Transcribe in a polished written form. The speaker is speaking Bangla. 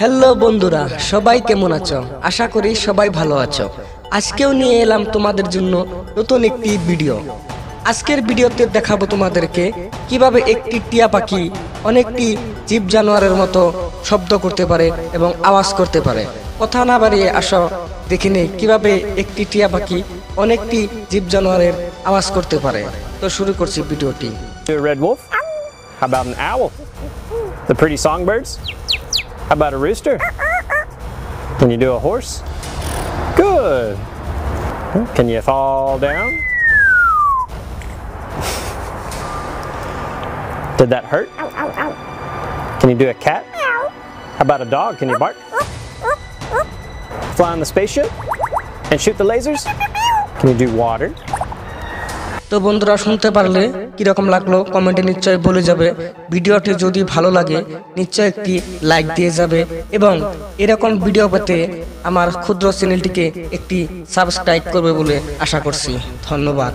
হ্যালো বন্ধুরা, সবাই কেমন আছো? আশা করি সবাই ভালো আছো। আজকেও নিয়ে এলাম তোমাদের জন্য নতুন একটি ভিডিও। আজকের ভিডিওতে দেখাবো তোমাদেরকে কিভাবে একটি টিয়া পাখি অনেকটি জীব জানোয়ারের মতো শব্দ করতে পারে এবং আওয়াজ করতে পারে। কথা না বাড়িয়ে আসো দেখে নেই কিভাবে একটি টিয়া পাখি অনেকটি জীব জানোয়ারের আওয়াজ করতে পারে। তো শুরু করছি ভিডিওটি। Do a red wolf? How about an owl? The pretty songbirds? How about a rooster? Can you do a horse? Good. Can you fall down? Did that hurt? Can you do a cat? How about a dog? Can you bark? Fly on the spaceship and shoot the lasers? Can you do water? তো বন্ধুরা, শুনতে পারলে কিরকম লাগলো কমেন্টে নিশ্চয়ই বলে যাবে। ভিডিওটি যদি ভালো লাগে নিশ্চয়ই একটি লাইক দিয়ে যাবে এবং এরকম ভিডিও পেতে আমার ক্ষুদ্র চ্যানেলটিকে একটি সাবস্ক্রাইব করবে বলে আশা করছি। ধন্যবাদ।